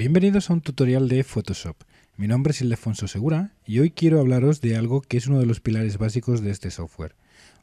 Bienvenidos a un tutorial de Photoshop. Mi nombre es Ildefonso Segura y hoy quiero hablaros de algo que es uno de los pilares básicos de este software,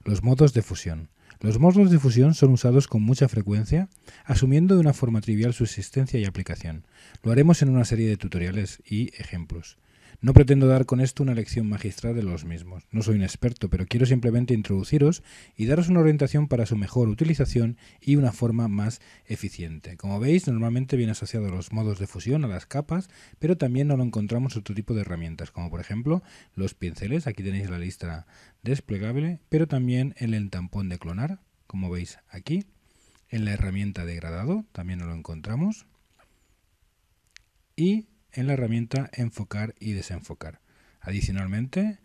los modos de fusión. Los modos de fusión son usados con mucha frecuencia, asumiendo de una forma trivial su existencia y aplicación. Lo haremos en una serie de tutoriales y ejemplos. No pretendo dar con esto una lección magistral de los mismos. No soy un experto, pero quiero simplemente introduciros y daros una orientación para su mejor utilización y una forma más eficiente. Como veis, normalmente viene asociado a los modos de fusión, a las capas, pero también nos lo encontramos en otro tipo de herramientas, como por ejemplo los pinceles. Aquí tenéis la lista desplegable, pero también en el tampón de clonar, como veis aquí. En la herramienta de gradado también nos lo encontramos. Y en la herramienta enfocar y desenfocar. Adicionalmente,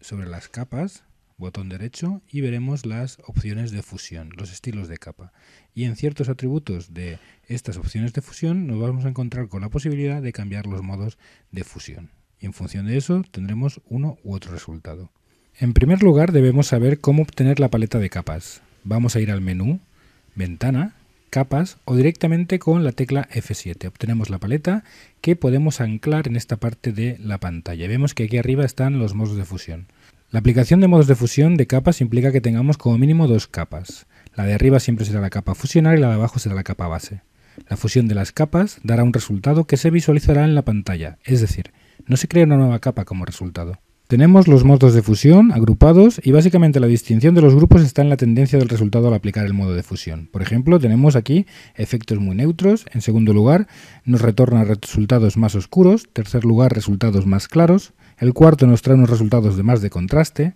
sobre las capas, botón derecho, y veremos las opciones de fusión, los estilos de capa. Y en ciertos atributos de estas opciones de fusión nos vamos a encontrar con la posibilidad de cambiar los modos de fusión. Y en función de eso tendremos uno u otro resultado. En primer lugar debemos saber cómo obtener la paleta de capas. Vamos a ir al menú, ventana, capas o directamente con la tecla F7. Obtenemos la paleta que podemos anclar en esta parte de la pantalla. Vemos que aquí arriba están los modos de fusión. La aplicación de modos de fusión de capas implica que tengamos como mínimo dos capas. La de arriba siempre será la capa a fusionar y la de abajo será la capa base. La fusión de las capas dará un resultado que se visualizará en la pantalla, es decir, no se crea una nueva capa como resultado. Tenemos los modos de fusión agrupados y básicamente la distinción de los grupos está en la tendencia del resultado al aplicar el modo de fusión. Por ejemplo, tenemos aquí efectos muy neutros. En segundo lugar, nos retorna resultados más oscuros. En tercer lugar, resultados más claros. El cuarto nos trae unos resultados de más de contraste.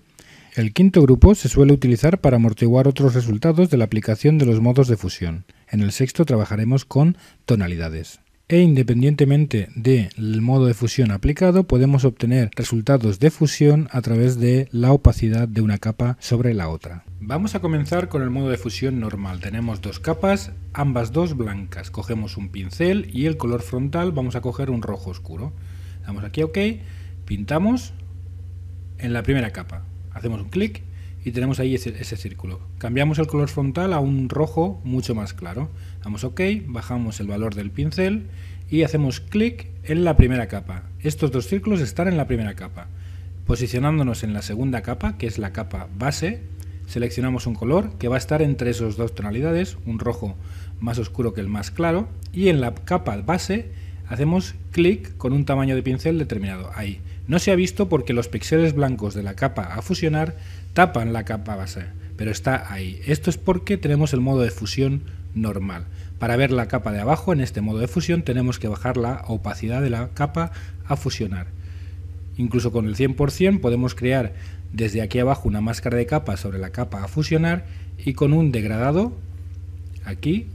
El quinto grupo se suele utilizar para amortiguar otros resultados de la aplicación de los modos de fusión. En el sexto trabajaremos con tonalidades. E independientemente del modo de fusión aplicado, podemos obtener resultados de fusión a través de la opacidad de una capa sobre la otra. Vamos a comenzar con el modo de fusión normal. Tenemos dos capas, ambas dos blancas. Cogemos un pincel y el color frontal vamos a coger un rojo oscuro. Damos aquí a OK, pintamos en la primera capa. Hacemos un clic y tenemos ahí ese círculo. Cambiamos el color frontal a un rojo mucho más claro. Damos OK, bajamos el valor del pincel y hacemos clic en la primera capa. Estos dos círculos están en la primera capa. Posicionándonos en la segunda capa, que es la capa base, seleccionamos un color que va a estar entre esas dos tonalidades, un rojo más oscuro que el más claro, y en la capa base hacemos clic con un tamaño de pincel determinado. Ahí. No se ha visto porque los píxeles blancos de la capa a fusionar tapan la capa base, pero está ahí. Esto es porque tenemos el modo de fusión normal. Para ver la capa de abajo en este modo de fusión tenemos que bajar la opacidad de la capa a fusionar. Incluso con el 100% podemos crear desde aquí abajo una máscara de capa sobre la capa a fusionar y con un degradado aquí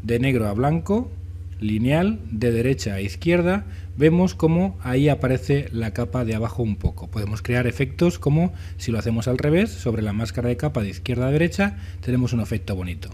de negro a blanco lineal de derecha a izquierda vemos cómo ahí aparece la capa de abajo un poco. Podemos crear efectos como si lo hacemos al revés, sobre la máscara de capa de izquierda a derecha tenemos un efecto bonito.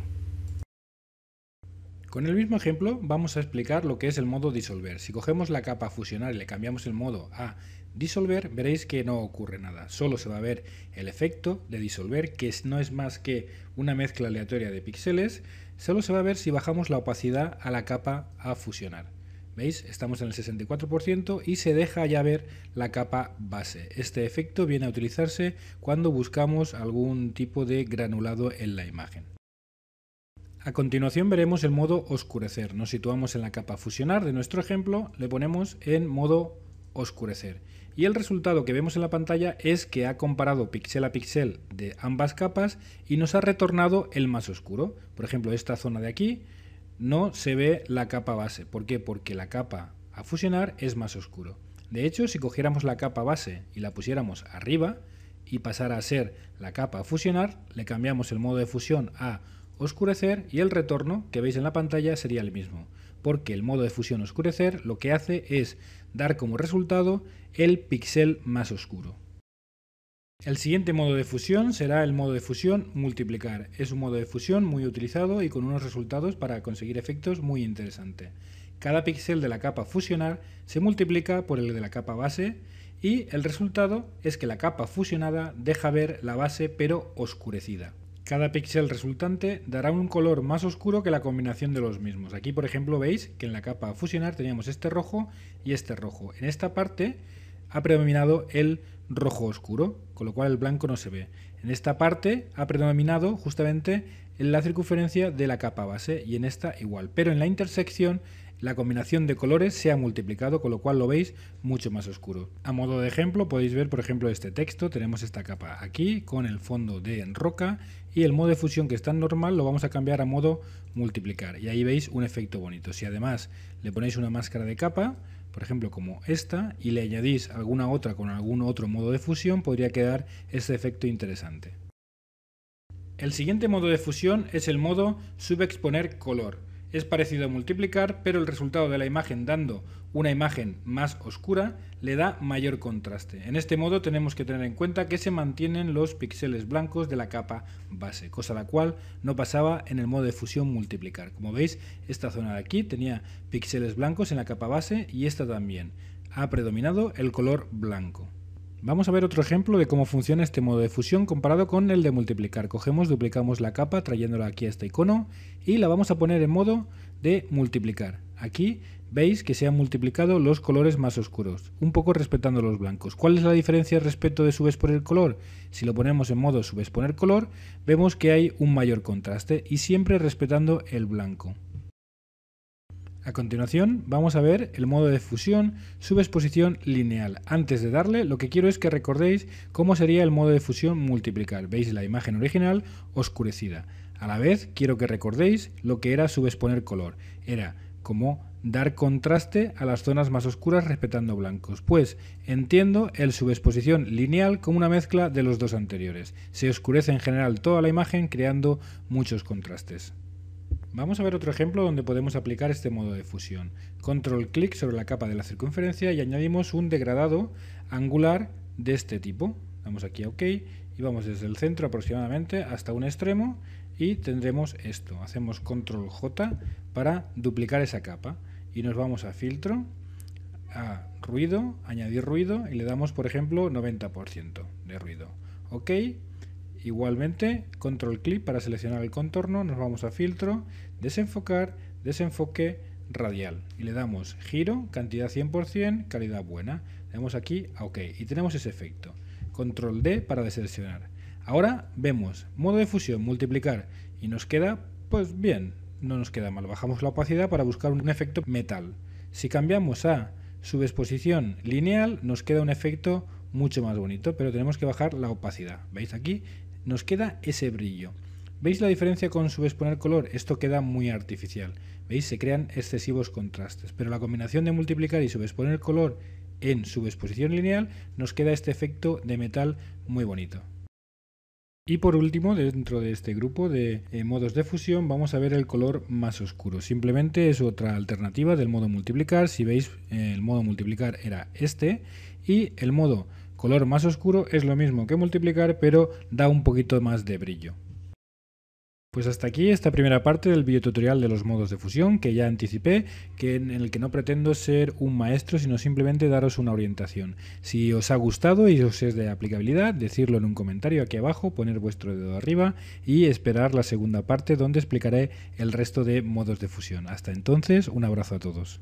Con el mismo ejemplo vamos a explicar lo que es el modo disolver. Si cogemos la capa a fusionar y le cambiamos el modo a disolver, veréis que no ocurre nada. Solo se va a ver el efecto de disolver, que no es más que una mezcla aleatoria de píxeles. Solo se va a ver si bajamos la opacidad a la capa a fusionar. ¿Veis? Estamos en el 64% y se deja ya ver la capa base. Este efecto viene a utilizarse cuando buscamos algún tipo de granulado en la imagen. A continuación veremos el modo oscurecer. Nos situamos en la capa fusionar de nuestro ejemplo, le ponemos en modo oscurecer. Y el resultado que vemos en la pantalla es que ha comparado píxel a píxel de ambas capas y nos ha retornado el más oscuro. Por ejemplo, esta zona de aquí no se ve la capa base. ¿Por qué? Porque la capa a fusionar es más oscuro. De hecho, si cogiéramos la capa base y la pusiéramos arriba y pasara a ser la capa a fusionar, le cambiamos el modo de fusión a oscurecer y el retorno que veis en la pantalla sería el mismo, porque el modo de fusión oscurecer lo que hace es dar como resultado el píxel más oscuro. El siguiente modo de fusión será el modo de fusión multiplicar. Es un modo de fusión muy utilizado y con unos resultados para conseguir efectos muy interesantes. Cada píxel de la capa fusionar se multiplica por el de la capa base y el resultado es que la capa fusionada deja ver la base pero oscurecida. Cada píxel resultante dará un color más oscuro que la combinación de los mismos. Aquí, por ejemplo, veis que en la capa a fusionar teníamos este rojo y este rojo. En esta parte ha predominado el rojo oscuro, con lo cual el blanco no se ve. En esta parte ha predominado justamente la circunferencia de la capa base y en esta igual. Pero en la intersección la combinación de colores se ha multiplicado, con lo cual lo veis mucho más oscuro. A modo de ejemplo podéis ver, por ejemplo, este texto. Tenemos esta capa aquí con el fondo de roca y el modo de fusión, que está en normal, lo vamos a cambiar a modo multiplicar y ahí veis un efecto bonito. Si además le ponéis una máscara de capa, por ejemplo como esta, y le añadís alguna otra con algún otro modo de fusión, podría quedar este efecto interesante. El siguiente modo de fusión es el modo subexponer color. Es parecido a multiplicar, pero el resultado de la imagen dando una imagen más oscura le da mayor contraste. En este modo tenemos que tener en cuenta que se mantienen los píxeles blancos de la capa base, cosa la cual no pasaba en el modo de fusión multiplicar. Como veis, esta zona de aquí tenía píxeles blancos en la capa base y esta también. Ha predominado el color blanco. Vamos a ver otro ejemplo de cómo funciona este modo de fusión comparado con el de multiplicar. Cogemos, duplicamos la capa trayéndola aquí a este icono y la vamos a poner en modo de multiplicar. Aquí veis que se han multiplicado los colores más oscuros, un poco respetando los blancos. ¿Cuál es la diferencia respecto de subexponer color? Si lo ponemos en modo subexponer color, vemos que hay un mayor contraste y siempre respetando el blanco. A continuación vamos a ver el modo de fusión subexposición lineal. Antes de darle, lo que quiero es que recordéis cómo sería el modo de fusión multiplicar. Veis la imagen original oscurecida. A la vez quiero que recordéis lo que era subexponer color. Era como dar contraste a las zonas más oscuras respetando blancos. Pues entiendo el subexposición lineal como una mezcla de los dos anteriores. Se oscurece en general toda la imagen creando muchos contrastes. Vamos a ver otro ejemplo donde podemos aplicar este modo de fusión. Control clic sobre la capa de la circunferencia y añadimos un degradado angular de este tipo. Damos aquí a OK y vamos desde el centro aproximadamente hasta un extremo y tendremos esto. Hacemos Control J para duplicar esa capa y nos vamos a filtro, a ruido, añadir ruido y le damos, por ejemplo, 90% de ruido. OK. Igualmente, control clic para seleccionar el contorno, nos vamos a filtro, desenfocar, desenfoque radial y le damos giro, cantidad 100%, calidad buena. Le damos aquí a OK y tenemos ese efecto. Control D para deseleccionar. Ahora vemos modo de fusión, multiplicar y nos queda pues bien, no nos queda mal. Bajamos la opacidad para buscar un efecto metal. Si cambiamos a subexposición lineal nos queda un efecto mucho más bonito, pero tenemos que bajar la opacidad. ¿Veis aquí? Nos queda ese brillo. ¿Veis la diferencia con subexponer color? Esto queda muy artificial. ¿Veis? Se crean excesivos contrastes, pero la combinación de multiplicar y subexponer color en subexposición lineal nos queda este efecto de metal muy bonito. Y por último, dentro de este grupo de modos de fusión, vamos a ver el color más oscuro. Simplemente es otra alternativa del modo multiplicar. Si veis, el modo multiplicar era este y el modo color más oscuro es lo mismo que multiplicar, pero da un poquito más de brillo. Pues hasta aquí esta primera parte del videotutorial de los modos de fusión, que ya anticipé, en el que no pretendo ser un maestro, sino simplemente daros una orientación. Si os ha gustado y os es de aplicabilidad, decirlo en un comentario aquí abajo, poner vuestro dedo arriba y esperar la segunda parte donde explicaré el resto de modos de fusión. Hasta entonces, un abrazo a todos.